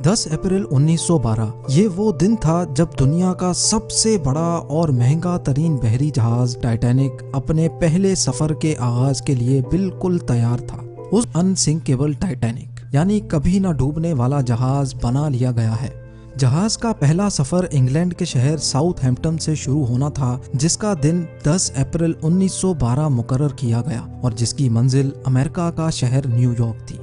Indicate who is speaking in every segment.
Speaker 1: 10 अप्रैल 1912 ये वो दिन था जब दुनिया का सबसे बड़ा और महंगा तरीन बहरी जहाज टाइटैनिक अपने पहले सफर के आगाज के लिए बिल्कुल तैयार था। उस अनसिंकेबल टाइटैनिक यानी कभी न डूबने वाला जहाज बना लिया गया है। जहाज का पहला सफर इंग्लैंड के शहर साउथहैम्पटन से शुरू होना था, जिसका दिन 10 अप्रैल 1912 मुकर्रर किया गया और जिसकी मंजिल अमेरिका का शहर न्यूयॉर्क थी।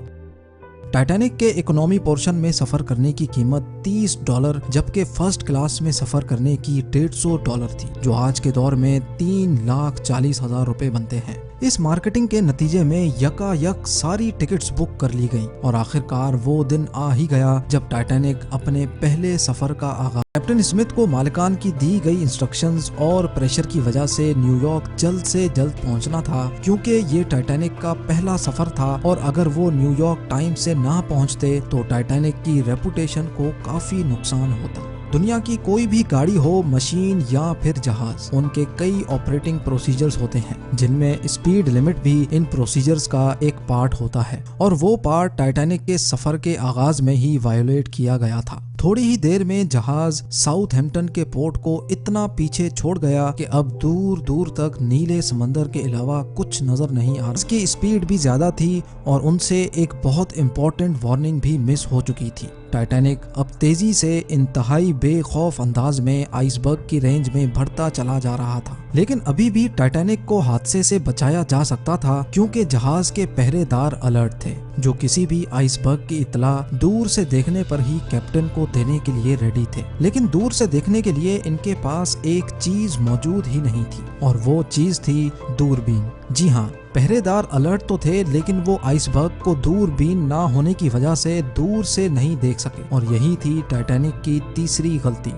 Speaker 1: टाइटैनिक के इकोनॉमी पोर्शन में सफर करने की कीमत $30 जबकि फर्स्ट क्लास में सफर करने की $150 थी, जो आज के दौर में 3,40,000 रुपए बनते हैं। इस मार्केटिंग के नतीजे में यकायक सारी टिकट्स बुक कर ली गईं और आखिरकार वो दिन आ ही गया जब टाइटैनिक अपने पहले सफर का आगाज। कैप्टन स्मिथ को मालिकान की दी गई इंस्ट्रक्शंस और प्रेशर की वजह से न्यूयॉर्क जल्द से जल्द पहुंचना था, क्योंकि ये टाइटैनिक का पहला सफर था और अगर वो न्यूयॉर्क टाइम से ना पहुंचते तो टाइटैनिक की रेपुटेशन को काफी नुकसान होता। दुनिया की कोई भी गाड़ी हो, मशीन या फिर जहाज, उनके कई ऑपरेटिंग प्रोसीजर्स होते हैं जिनमें स्पीड लिमिट भी इन प्रोसीजर्स का एक पार्ट होता है और वो पार्ट टाइटैनिक के सफर के आगाज में ही वायोलेट किया गया था। थोड़ी ही देर में जहाज साउथहैम्पटन के पोर्ट को इतना पीछे छोड़ गया कि अब दूर दूर तक नीले समंदर के अलावा कुछ नजर नहीं आ रहा। इसकी स्पीड भी ज्यादा थी और उनसे एक बहुत इंपॉर्टेंट वार्निंग भी मिस हो चुकी थी। टाइटैनिक अब तेजी से इंतहाई बेखौफ अंदाज में आइसबर्ग की रेंज में बढ़ता चला जा रहा था, लेकिन अभी भी टाइटैनिक को हादसे से बचाया जा सकता था क्योंकि जहाज के पहरेदार अलर्ट थे, जो किसी भी आइसबर्ग की इत्तला दूर से देखने पर ही कैप्टन को देने के लिए रेडी थे। लेकिन दूर से देखने के लिए इनके पास एक चीज मौजूद ही नहीं थी और वो चीज थी दूरबीन। जी हाँ, पहरेदार अलर्ट तो थे, लेकिन वो आइसबर्ग को दूरबीन ना होने की वजह से दूर से नहीं देख सके और यही थी टाइटैनिक की तीसरी गलती।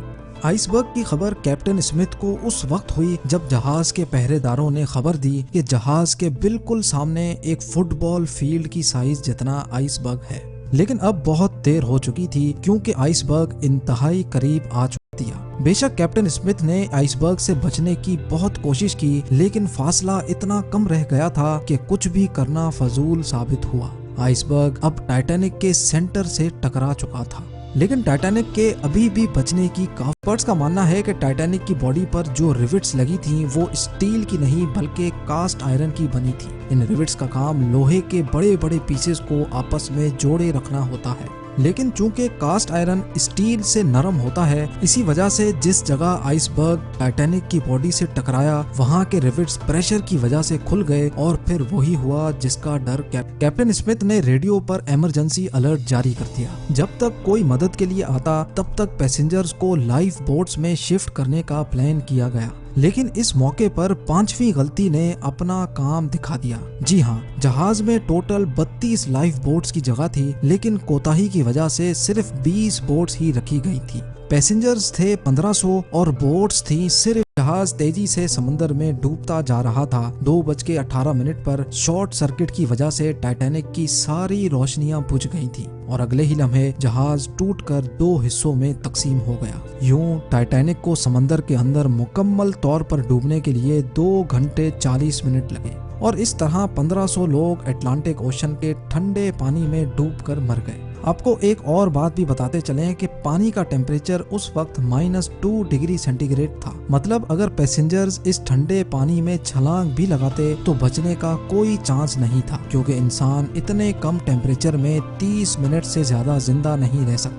Speaker 1: आइसबर्ग की खबर कैप्टन स्मिथ को उस वक्त हुई जब जहाज के पहरेदारों ने खबर दी कि जहाज के बिल्कुल सामने एक फुटबॉल फील्ड की साइज जितना आइसबर्ग है। लेकिन अब बहुत देर हो चुकी थी क्योंकि आइसबर्ग इंतहाई करीब आ चुका था। बेशक कैप्टन स्मिथ ने आइसबर्ग से बचने की बहुत कोशिश की, लेकिन फासला इतना कम रह गया था कि कुछ भी करना फजूल साबित हुआ। आइसबर्ग अब टाइटैनिक के सेंटर से टकरा चुका था, लेकिन टाइटैनिक के अभी भी बचने की एक्सपर्ट्स का मानना है कि टाइटैनिक की बॉडी पर जो रिविट्स लगी थी वो स्टील की नहीं बल्कि कास्ट आयरन की बनी थी। इन रिविट्स का काम लोहे के बड़े बड़े पीसेस को आपस में जोड़े रखना होता है, लेकिन चूंकि कास्ट आयरन स्टील से नरम होता है, इसी वजह से जिस जगह आइसबर्ग टाइटैनिक की बॉडी से टकराया वहां के रिविट्स प्रेशर की वजह से खुल गए और फिर वही हुआ जिसका डर कैप्टन स्मिथ ने रेडियो पर इमरजेंसी अलर्ट जारी कर दिया। जब तक कोई मदद के लिए आता तब तक पैसेंजर्स को लाइफ बोट्स में शिफ्ट करने का प्लान किया गया, लेकिन इस मौके पर पांचवी गलती ने अपना काम दिखा दिया। जी हाँ, जहाज में टोटल 32 लाइफ बोट्स की जगह थी, लेकिन कोताही की वजह से सिर्फ 20 बोट्स ही रखी गई थी। पैसेंजर्स थे 1500 और बोट्स थी सिर्फ। जहाज तेजी से समंदर में डूबता जा रहा था। 2:18 पर शॉर्ट सर्किट की वजह से टाइटैनिक की सारी रोशनियां बुझ गई थी और अगले ही लम्हे जहाज टूटकर 2 हिस्सों में तकसीम हो गया। यूं टाइटैनिक को समंदर के अंदर मुकम्मल तौर पर डूबने के लिए 2 घंटे 40 मिनट लगे और इस तरह 1500 लोग अटलांटिक ओशन के ठंडे पानी में डूबकर मर गए। आपको एक और बात भी बताते चलें कि पानी का टेम्परेचर उस वक्त -2 डिग्री सेंटीग्रेड था। मतलब अगर पैसेंजर्स इस ठंडे पानी में छलांग भी लगाते तो बचने का कोई चांस नहीं था, क्योंकि इंसान इतने कम टेम्परेचर में 30 मिनट से ज्यादा जिंदा नहीं रह सकता।